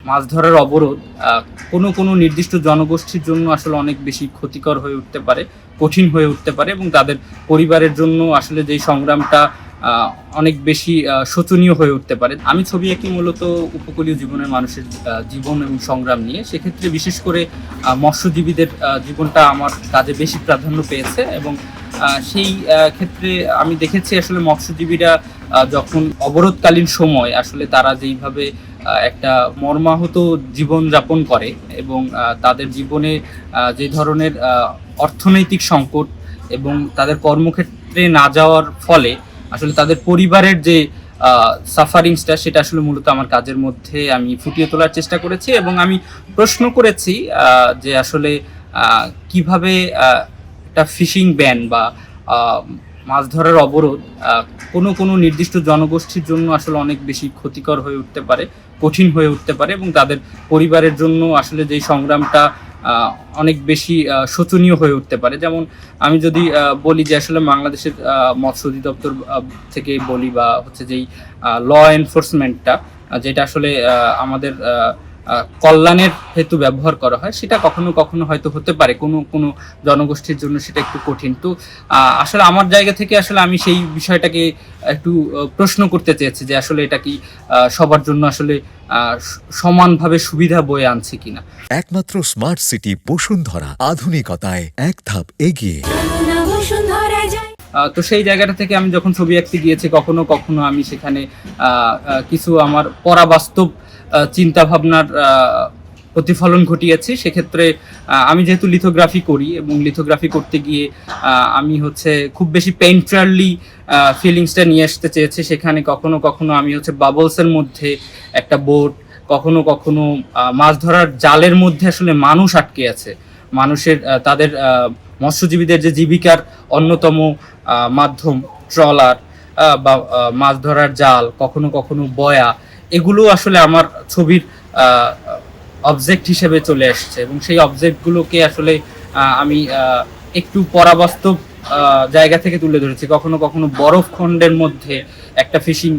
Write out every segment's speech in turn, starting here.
মাছ ধরার অবরোধ কোনো নির্দিষ্ট জনগোষ্ঠীর জন্য আসলে অনেক বেশি ক্ষতিকর হয়ে উঠতে পারে, কঠিন হয়ে উঠতে পারে এবং তাদের পরিবারের জন্য আসলে যেই সংগ্রামটা অনেক বেশি শোচনীয় হয়ে উঠতে পারে। আমি ছবি আঁকি মূলত উপকূলীয় জীবনের মানুষের জীবন এবং সংগ্রাম নিয়ে। সেক্ষেত্রে বিশেষ করে মৎস্যজীবীদের জীবনটা আমার কাজে বেশি প্রাধান্য পেয়েছে এবং সেই ক্ষেত্রে আমি দেখেছি আসলে মৎস্যজীবীরা যখন অবরোধকালীন সময় আসলে তারা যেইভাবে একটা মর্মাহত জীবন যাপন করে এবং তাদের জীবনে যে ধরনের অর্থনৈতিক সংকট এবং তাদের কর্মক্ষেত্রে না যাওয়ার ফলে আসলে তাদের পরিবারের যে সাফারিংসটা সেটা আসলে মূলত আমার কাজের মধ্যে আমি ফুটিয়ে তোলার চেষ্টা করেছি এবং আমি প্রশ্ন করেছি যে আসলে কিভাবে একটা ফিশিং ব্যান বা মাছ ধরার অবরোধ কোনো নির্দিষ্ট জনগোষ্ঠীর জন্য আসলে অনেক বেশি ক্ষতিকর হয়ে উঠতে পারে, কঠিন হয়ে উঠতে পারে এবং তাদের পরিবারের জন্য আসলে যেই সংগ্রামটা অনেক বেশি শোচনীয় হয়ে উঠতে পারে। যেমন আমি যদি বলি যে আসলে বাংলাদেশের মৎস্য অধিদপ্তর থেকে বলি বা হচ্ছে যেই ল এনফোর্সমেন্টটা যেটা আসলে আমাদের কল্যাণের হেতু ব্যবহার করা হয়, সেটা কখনো কখনো হয়তো হতে পারে কোনো জনগোষ্ঠীর জন্য সেটা একটু কঠিন। তো আসলে আমার জায়গা থেকে আসলে আমি সেই বিষয়টাকে একটু প্রশ্ন করতে চেয়েছি যে আসলে এটা কি সবার জন্য আসলে সমানভাবে সুবিধা বয়ে আনছে কিনা। একমাত্র স্মার্ট সিটি বসুন্ধরা, আধুনিকতায় এক ধাপ এগিয়ে। তো সেই জায়গাটা থেকে আমি যখন ছবি আঁকতে গিয়েছি কখনো কখনো আমি সেখানে কিছু আমার পরাবাস্তব চিন্তা ভাবনার প্রতিফলন ঘটিয়েছি। সেক্ষেত্রে আমি যেহেতু লিথোগ্রাফি করি এবং লিথোগ্রাফি করতে গিয়ে আমি হচ্ছে খুব বেশি পেইন্টারলি ফিলিংসটা নিয়ে আসতে চেয়েছি। সেখানে কখনো কখনো আমি হচ্ছে বাবলসের মধ্যে একটা বোট, কখনো কখনো মাছ ধরার জালের মধ্যে আসলে মানুষ আটকে আছে, মানুষের তাদের মৎস্যজীবীদের যে জীবিকার অন্যতম মাধ্যম ট্রলার বা মাছ ধরার জাল, কখনো কখনো বয়া, এগুলো আসলে আমার ছবির অবজেক্ট হিসেবে চলে আসছে এবং সেই অবজেক্টগুলোকে আসলে আমি একটু পরাবাস্তব জায়গা থেকে তুলে ধরেছি। কখনো কখনো বরফ খণ্ডের মধ্যে একটা ফিশিং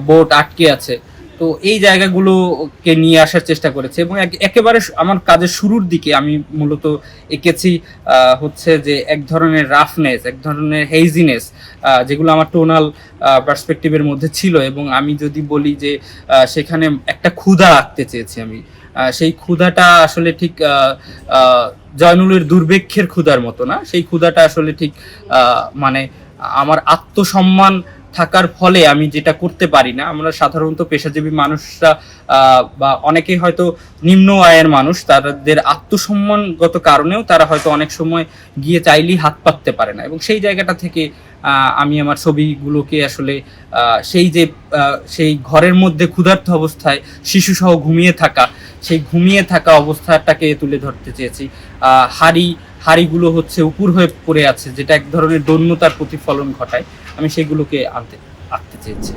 বোট আটকে আছে, তো এই জায়গাগুলোকে নিয়ে আসার চেষ্টা করেছি এবং একেবারে আমার কাজের শুরুর দিকে আমি মূলত এঁকেছি হচ্ছে যে এক ধরনের রাফনেস, এক ধরনের হেইজিনেস, যেগুলো আমার টোনাল পার্সপেক্টিভের মধ্যে ছিল এবং আমি যদি বলি যে সেখানে একটা ক্ষুধা আঁকতে চেয়েছি আমি। সেই ক্ষুধাটা আসলে ঠিক জয়নুলের দুর্ভিক্ষের ক্ষুধার মতো না, সেই ক্ষুধাটা আসলে ঠিক মানে আমার আত্মসম্মান থাকার ফলে আমি যেটা করতে পারি না। আমরা সাধারণত পেশাজীবী মানুষরা বা অনেকেই হয়তো নিম্ন আয়ের মানুষ, তাদের আত্মসম্মানগত কারণেও তারা হয়তো অনেক সময় গিয়ে চাইলেই হাত পাততে পারে না এবং সেই জায়গাটা থেকে আমি আমার ছবিগুলোকে আসলে সেই ঘরের মধ্যে ক্ষুধার্ত অবস্থায় শিশুসহ সেই ঘুমিয়ে থাকা অবস্থাটাকে তুলে ধরতে চেয়েছি। হাড়িগুলো হচ্ছে উপুর হয়ে পড়ে আছে, যেটা এক ধরনের দৈন্যতার প্রতিফলন ঘটায়, আমি সেগুলোকে আঁকতে চেয়েছি।